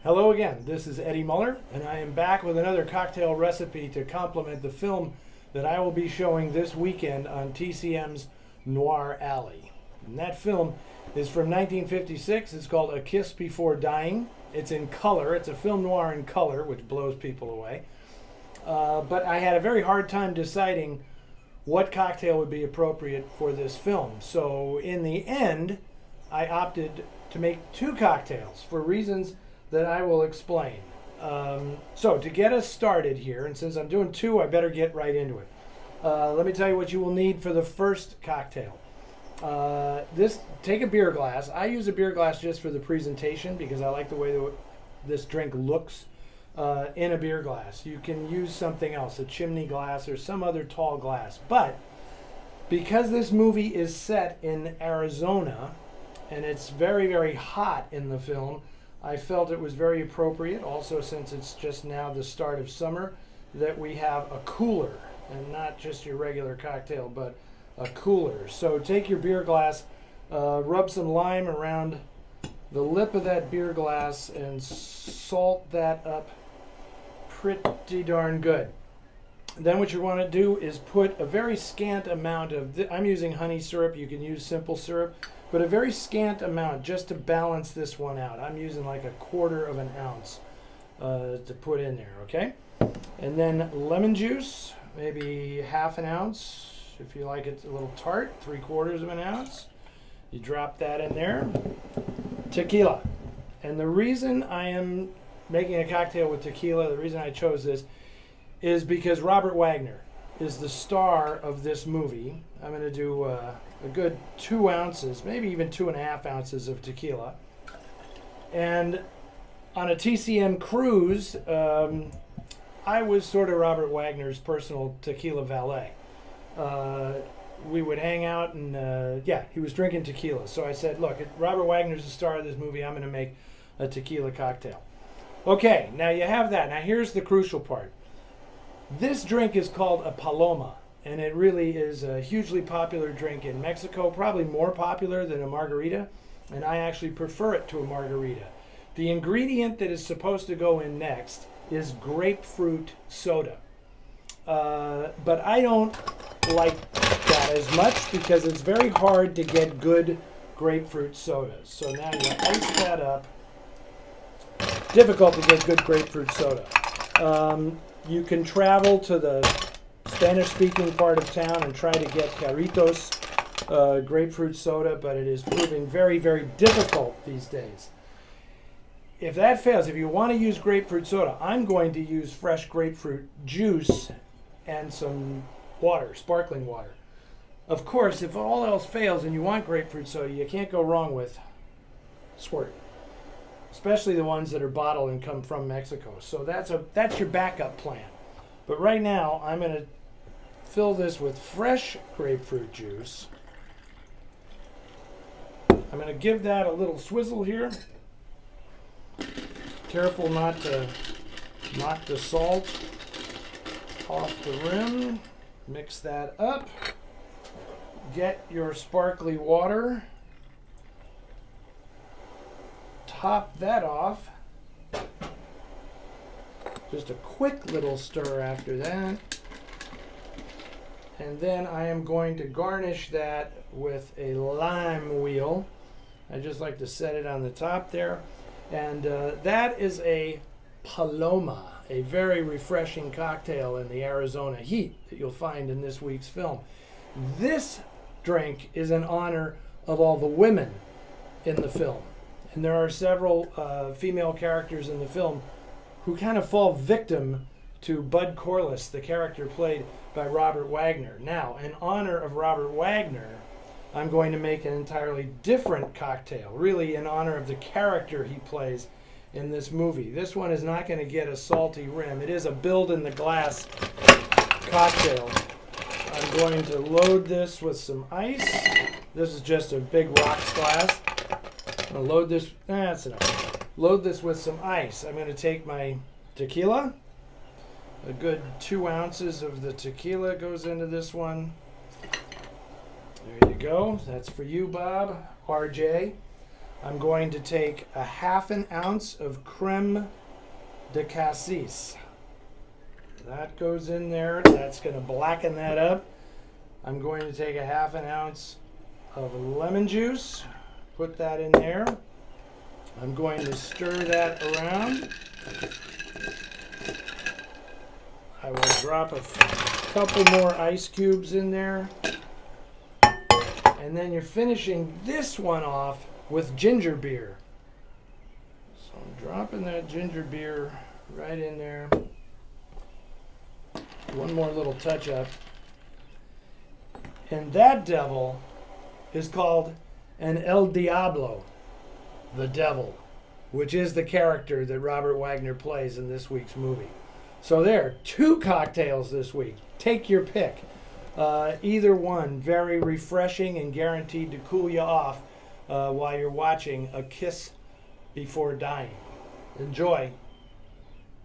Hello again, this is Eddie Muller, and I am back with another cocktail recipe to complement the film that I will be showing this weekend on TCM's Noir Alley. And that film is from 1956. It's called A Kiss Before Dying. It's in color. It's a film noir in color, which blows people away. But I had a very hard time deciding what cocktail would be appropriate for this film. So in the end, I opted to make two cocktails for reasons that I will explain. So to get us started here, and since I'm doing two, I better get right into it. Let me tell you what you will need for the first cocktail. Take a beer glass. I use a beer glass just for the presentation because I like the way this drink looks in a beer glass. You can use something else, a chimney glass or some other tall glass. But because this movie is set in Arizona and it's very, very hot in the film, I felt it was very appropriate, also since it's just now the start of summer, that we have a cooler, and not just your regular cocktail, but a cooler. So take your beer glass, rub some lime around the lip of that beer glass, and salt that up pretty darn good. Then what you want to do is put a very scant amount of, I'm using honey syrup, you can use simple syrup, but a very scant amount just to balance this one out. I'm using like 1/4 of an ounce to put in there, okay? And then lemon juice, maybe 1/2 an ounce. If you like it a little tart, 3/4 of an ounce. You drop that in there. Tequila. And the reason I am making a cocktail with tequila, the reason I chose this, is because Robert Wagner is the star of this movie. I'm going to do a good 2 ounces, maybe even 2.5 ounces of tequila. And on a TCM cruise, I was sort of Robert Wagner's personal tequila valet. We would hang out and, he was drinking tequila. So I said, look, Robert Wagner's the star of this movie. I'm going to make a tequila cocktail. Okay, now you have that. Now here's the crucial part. This drink is called a Paloma, and it really is a hugely popular drink in Mexico, probably more popular than a margarita, and I actually prefer it to a margarita. The ingredient that is supposed to go in next is grapefruit soda. But I don't like that as much because it's very hard to get good grapefruit sodas. So now you ice that up. Difficult to get good grapefruit soda. You can travel to the Spanish-speaking part of town and try to get Carritos grapefruit soda, but it is proving very, very difficult these days. If that fails, if you want to use grapefruit soda, I'm going to use fresh grapefruit juice and some water, sparkling water. Of course, if all else fails and you want grapefruit soda, you can't go wrong with squirt, especially the ones that are bottled and come from Mexico. So that's your backup plan. But right now, I'm going to fill this with fresh grapefruit juice. I'm going to give that a little swizzle here. Careful not to knock the salt off the rim. Mix that up. Get your sparkly water. Top that off. Just a quick little stir after that. And then I am going to garnish that with a lime wheel. I just like to set it on the top there. And that is a Paloma, a very refreshing cocktail in the Arizona heat that you'll find in this week's film. This drink is in honor of all the women in the film. And there are several female characters in the film who kind of fall victim to Bud Corliss, the character played by Robert Wagner. Now, in honor of Robert Wagner, I'm going to make an entirely different cocktail, really in honor of the character he plays in this movie. This one is not going to get a salty rim. It is a build-in-the-glass cocktail. I'm going to load this with some ice. This is just a big rocks glass. I'm going to load this, that's enough. Load this with some ice. I'm going to take my tequila. A good 2 ounces of the tequila goes into this one. There you go. That's for you, Bob. RJ. I'm going to take a 1/2 ounce of creme de cassis. That goes in there. That's going to blacken that up. I'm going to take a 1/2 ounce of lemon juice. Put that in there. I'm going to stir that around. I will drop a couple more ice cubes in there. And then you're finishing this one off with ginger beer. So I'm dropping that ginger beer right in there. One more little touch up. And that devil is called an El Diablo, the devil, which is the character that Robert Wagner plays in this week's movie. So there, 2 cocktails this week. Take your pick. Either one, very refreshing and guaranteed to cool you off while you're watching A Kiss Before Dying. Enjoy.